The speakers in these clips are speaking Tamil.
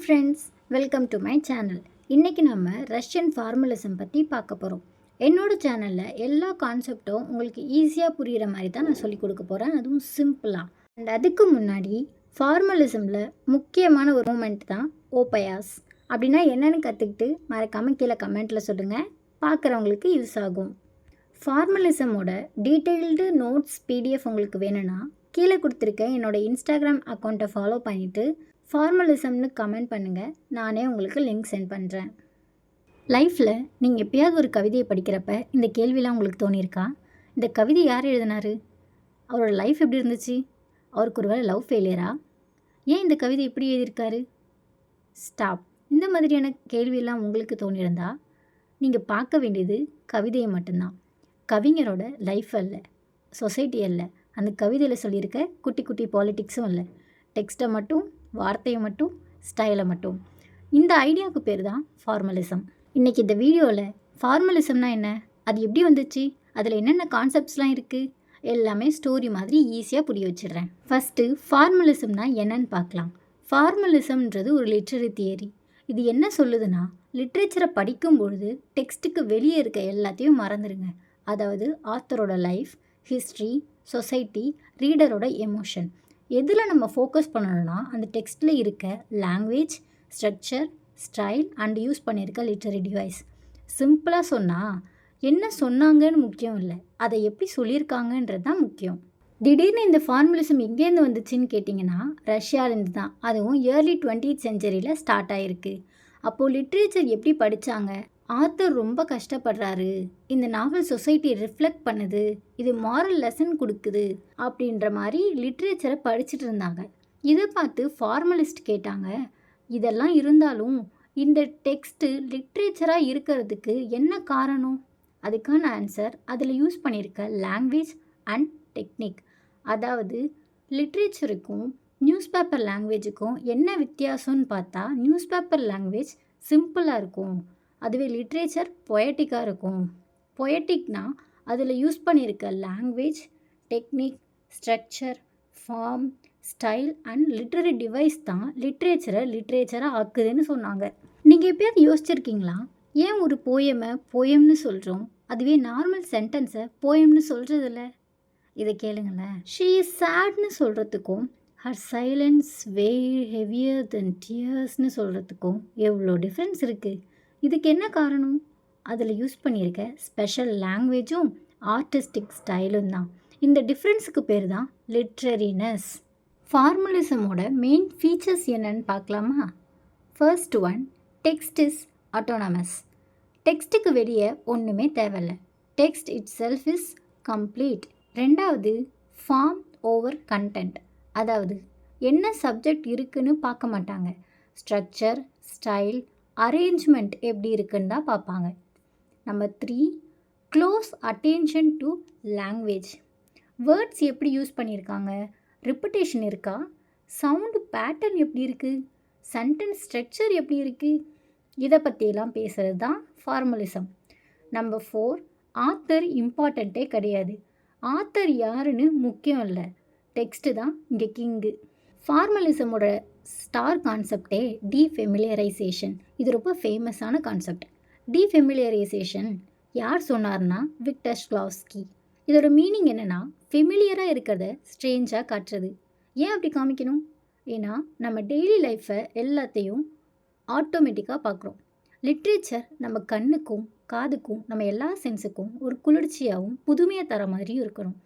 Friends, welcome to my channel. இன்றைக்கி நம்ம ரஷ்யன் ஃபார்மலிசம் பற்றி பார்க்க போகிறோம். என்னோடய சேனலில் எல்லா கான்செப்டும் உங்களுக்கு ஈஸியாக புரிகிற மாதிரி தான் நான் சொல்லிக் கொடுக்க போகிறேன், அதுவும் சிம்பிளாக. அண்ட் அதுக்கு முன்னாடி ஃபார்மலிசமில் முக்கியமான ஒரு மூமெண்ட் தான் ஓபயாஸ். அப்படின்னா என்னென்னு கற்றுக்கிட்டு மறக்காமல் கீழே கமெண்ட்டில் சொல்லுங்கள், பார்க்குறவங்களுக்கு யூஸ் ஆகும். ஃபார்மலிசமோட டீட்டெயில்டு நோட்ஸ் பிடிஎஃப் உங்களுக்கு வேணும்னா கீழே கொடுத்துருக்கேன் என்னோடய இன்ஸ்டாகிராம் அக்கௌண்ட்டை ஃபாலோ பண்ணிவிட்டு ஃபார்மலிசம்னு கமெண்ட் பண்ணுங்கள், நானே உங்களுக்கு லிங்க் சென்ட் பண்ணுறேன். லைஃப்பில் நீங்கள் எப்பயாவது ஒரு கவிதையை படிக்கிறப்ப இந்த கேள்விலாம் உங்களுக்கு தோணியிருக்கா? இந்த கவிதை யார் எழுதினார்? அவரோட லைஃப் எப்படி இருந்துச்சு? அவருக்கு ஒரு வேளை லவ் ஃபெயிலியரா? ஏன் இந்த கவிதை இப்படி எழுதியிருக்காரு? ஸ்டாப். இந்த மாதிரியான கேள்வியெல்லாம் உங்களுக்கு தோணியிருந்தா நீங்கள் பார்க்க வேண்டியது கவிதையை மட்டும்தான். கவிஞரோட லைஃப் அல்ல, சொசைட்டி அல்ல, அந்த கவிதையில் சொல்லியிருக்க குட்டி குட்டி பாலிட்டிக்ஸும் இல்லை. டெக்ஸ்ட்டை மட்டும், வார்த்தையை மட்டும், ஸ்டைலை மட்டும். இந்த ஐடியாவுக்கு பேர் தான் ஃபார்மலிசம். இன்றைக்கி இந்த வீடியோவில் ஃபார்மலிசம்னா என்ன, அது எப்படி வந்துச்சு, அதில் என்னென்ன கான்செப்ட்ஸ்லாம் இருக்குது, எல்லாமே ஸ்டோரி மாதிரி ஈஸியாக புரிய வச்சிடுறேன். ஃபஸ்ட்டு ஃபார்மலிசம்னா என்னன்னு பார்க்கலாம். ஃபார்மலிசம்ன்றது ஒரு லிட்ரரி தியரி. இது என்ன சொல்லுதுன்னா, லிட்ரேச்சரை படிக்கும் பொழுது டெக்ஸ்ட்டுக்கு வெளியே இருக்க எல்லாத்தையும் மறந்துடுங்க. அதாவது ஆத்தரோட லைஃப், ஹிஸ்ட்ரி, சொசைட்டி, ரீடரோட எமோஷன். எதில் நம்ம ஃபோக்கஸ் பண்ணணும்னா அந்த டெக்ஸ்ட்டில் இருக்க language, structure, style and use பண்ணியிருக்க லிட்டரரி டிவைஸ். சிம்பிளாக சொன்னால் என்ன சொன்னாங்கன்னு முக்கியம் இல்லை, அதை எப்படி சொல்லியிருக்காங்கன்றது தான் முக்கியம். திடீர்னு இந்த ஃபார்மலிசம் எங்கேருந்து வந்துச்சுன்னு கேட்டிங்கன்னா ரஷ்யாவிலேருந்து தான். அதுவும் ஏர்லி 20th செஞ்சுரியில் ஸ்டார்ட் ஆகிருக்கு. அப்போது லிட்ரேச்சர் எப்படி படித்தாங்க, ஆத்தர் ரொம்ப கஷ்டப்படுறாரு, இந்த நாவல் சொசைட்டி ரிஃப்ளெக்ட் பண்ணுது, இது மாரல் லெசன் கொடுக்குது அப்படின்ற மாதிரி லிட்ரேச்சரை படிச்சுட்டு இருந்தாங்க. இதை பார்த்து ஃபார்மலிஸ்ட் கேட்டாங்க, இதெல்லாம் இருந்தாலும் இந்த டெக்ஸ்ட்டு லிட்ரேச்சராக இருக்கிறதுக்கு என்ன காரணம்? அதுக்கான ஆன்சர் அதில் யூஸ் பண்ணியிருக்க லாங்குவேஜ் அண்ட் டெக்னிக். அதாவது லிட்ரேச்சருக்கும் நியூஸ் பேப்பர் லாங்குவேஜுக்கும் என்ன வித்தியாசம்னு பார்த்தா, நியூஸ் பேப்பர் லாங்குவேஜ் சிம்பிளாக இருக்கும், அதுவே லிட்ரேச்சர் பொயட்டிக்காக இருக்கும். பொயட்டிக்னால் அதில் யூஸ் பண்ணியிருக்க language, technique, structure, form, style and literary device தான் லிட்ரேச்சராக ஆக்குதுன்னு சொன்னாங்க. நீங்கள் எப்பயாவது யோசிச்சிருக்கீங்களா, ஏன் ஒரு போயம்னு சொல்கிறோம், அதுவே நார்மல் சென்டென்ஸை போயம்னு சொல்கிறதில்ல? இதை கேளுங்களேன். ஷீ இஸ் சேட்னு சொல்கிறதுக்கும் her silence weigh heavier than டியர்ஸ்னு சொல்கிறதுக்கும் எவ்வளோ டிஃப்ரென்ஸ் இருக்குது. இதுக்கு என்ன காரணம்? அதில் யூஸ் பண்ணியிருக்க ஸ்பெஷல் லாங்குவேஜும் ஆர்டிஸ்டிக் ஸ்டைலும் தான். இந்த டிஃப்ரென்ஸுக்கு பேர் தான் லிட்ரரினஸ். ஃபார்மலிசமோட மெயின் ஃபீச்சர்ஸ் என்னன்னு பார்க்கலாமா? First one, text is autonomous. டெக்ஸ்ட்டுக்கு வெளியே ஒன்றுமே தேவையில்லை, text itself is complete. ரெண்டாவது, ஃபார்ம் ஓவர் கண்டென்ட். அதாவது என்ன சப்ஜெக்ட் இருக்குன்னு பார்க்க மாட்டாங்க, ஸ்ட்ரக்சர், ஸ்டைல், அரேஞ்ச்மெண்ட் எப்படி இருக்குன்னு தான் பார்ப்பாங்க. Number 3, close attention to language. Words எப்படி யூஸ் பண்ணியிருக்காங்க, ரிப்பட்டேஷன் இருக்கா, சவுண்டு பேட்டர்ன் எப்படி இருக்குது, சென்டென்ஸ் ஸ்ட்ரக்சர் எப்படி இருக்குது, இதை பற்றியெல்லாம் பேசுகிறது தான் ஃபார்மலிசம். நம்பர் 4, ஆத்தர் இம்பார்ட்டண்ட்டே கிடையாது. ஆத்தர் யாருன்னு முக்கியம் இல்லை, டெக்ஸ்ட்டு தான் இங்கே கிங்கு. ஃபார்மலிசமோட ஸ்டார் கான்செப்டே டீஃபெமிலியரைசேஷன். இது ரொம்ப ஃபேமஸான கான்செப்ட். டீஃபெமிலியரைசேஷன் யார் சொன்னார்னா விக்டர் ஷ்க்லாவ்ஸ்கி. இதோட மீனிங் என்னென்னா, ஃபெமிலியராக இருக்கிறத ஸ்ட்ரேஞ்சாக காட்டுறது. ஏன் அப்படி காமிக்கணும்? ஏன்னா நம்ம டெய்லி லைஃப்பை எல்லாத்தையும் ஆட்டோமேட்டிக்காக பார்க்குறோம். லிட்ரேச்சர் நம்ம கண்ணுக்கும் காதுக்கும் நம்ம எல்லா சென்ஸுக்கும் ஒரு குளிர்ச்சியாகவும் புதுமையாக தர மாதிரியும் இருக்கணும்.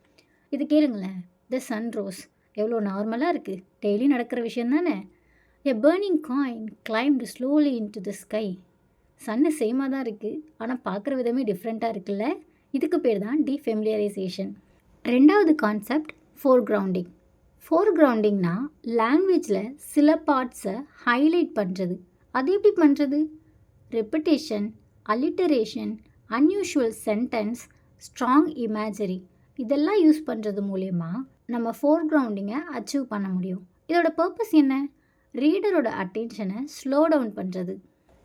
இது கேளுங்களேன், த சன் ரோஸ் எவ்வளோ நார்மலாக இருக்குது, டெய்லி நடக்கிற விஷயம் தானே. A burning coin climbed slowly into the sky. சன்னு சேமாக தான் இருக்குது, ஆனால் பார்க்குற விதமே டிஃப்ரெண்ட்டாக இருக்குல்ல. இதுக்கு பேர் தான் டீஃபெமிலியரைசேஷன். ரெண்டாவது கான்செப்ட் ஃபோர்க்ரவுண்டிங். ஃபோர்க்ரவுண்டிங்னா லாங்குவேஜில் சில பார்ட்ஸை ஹைலைட் பண்ணுறது. அது எப்படி பண்ணுறது? Repetition, alliteration, unusual sentence, strong imagery, இதெல்லாம் யூஸ் பண்ணுறது மூலயமா நம்ம ஃபோர்க்ரவுண்டிங்கை அச்சீவ் பண்ண முடியும். இதோட பர்பஸ் என்ன? ரீடரோட அட்டென்ஷனை ஸ்லோ டவுன் பண்ணுறது.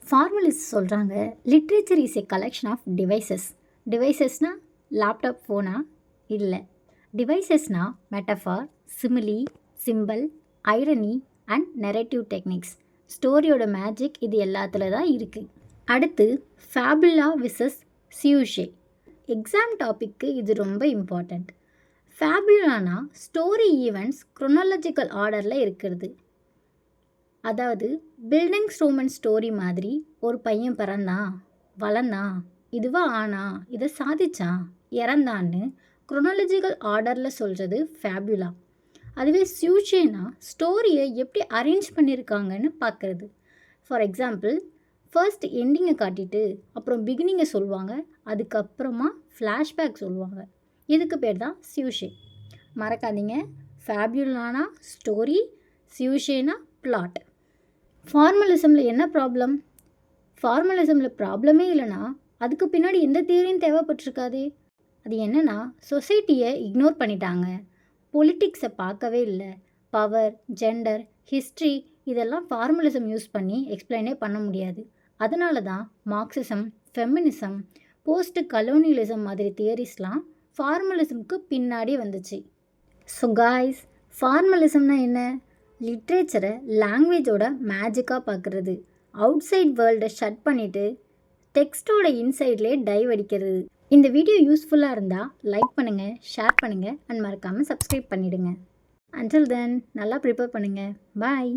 ஃபார்மலிஸ்ட் சொல்கிறாங்க, literature is a collection of devices. டிவைசஸ்னால் லேப்டாப், ஃபோனா? இல்லை. டிவைசஸ்னால் metaphor, simile, symbol, irony and narrative techniques. ஸ்டோரியோட மேஜிக் இது எல்லாத்துல தான் இருக்குது. அடுத்து ஃபேபுலா விசஸ் சியூஷே. எக்ஸாம் டாபிக்கு இது ரொம்ப இம்பார்ட்டண்ட். ஃபேபுலானா ஸ்டோரி ஈவெண்ட்ஸ் குரோனாலஜிக்கல் ஆர்டரில் இருக்கிறது. அதாவது பில்டிங் ஸ்டோமன் ஸ்டோரி மாதிரி ஒரு பையன் பிறந்தான், வளர்ந்தான், இதுவா ஆனா, இதை சாதிச்சான், இறந்தான்னு குரோனாலஜிக்கல் ஆர்டரில் சொல்கிறது ஃபேபுலா. அதுவே சியூஷேனா ஸ்டோரியை எப்படி அரேஞ்ச் பண்ணியிருக்காங்கன்னு பார்க்குறது. ஃபார் எக்ஸாம்பிள், ஃபர்ஸ்ட் எண்டிங்கை காட்டிட்டு அப்புறம் பிகினிங்கை சொல்லுவாங்க, அதுக்கப்புறமா ஃப்ளாஷ்பேக் சொல்லுவாங்க. இதுக்கு பேர் தான் சியூஷே. மறக்காதீங்க, ஃபேபுலானா ஸ்டோரி, சியூஷேனா பிளாட். ஃபார்மலிசமில் என்ன ப்ராப்ளம்? ஃபார்மலிசமில் ப்ராப்ளமே இல்லைனா அதுக்கு பின்னாடி எந்த தியரியும் தேவைப்பட்டிருக்காதே. அது என்னென்னா, சொசைட்டியை இக்னோர் பண்ணிட்டாங்க, பொலிட்டிக்ஸை பார்க்கவே இல்லை, பவர், ஜெண்டர், ஹிஸ்ட்ரி இதெல்லாம் ஃபார்மலிசம் யூஸ் பண்ணி எக்ஸ்பிளைனே பண்ண முடியாது. அதனால தான் மார்க்சிசம், ஃபெமினிசம், போஸ்ட் கலோனியலிசம் மாதிரி தியரிஸ்லாம் ஃபார்மலிசம்க்கு பின்னாடி வந்துச்சு. ஸோ காய்ஸ், ஃபார்மலிசம்னா என்ன? லிட்ரேச்சரை லாங்குவேஜோட மேஜிக்காக பார்க்குறது. அவுட் சைட் வேர்ல்டை ஷட் பண்ணிவிட்டு டெக்ஸ்ட்டோட இன்சைட்லேயே டைவ் அடிக்கிறது. இந்த வீடியோ யூஸ்ஃபுல்லாக இருந்தால் லைக் பண்ணுங்கள், ஷேர் பண்ணுங்கள் அண்ட் மறக்காமல் சப்ஸ்கிரைப் பண்ணிவிடுங்க. அன்டில் தென் நல்லா ப்ரிப்பேர் பண்ணுங்கள். பாய்.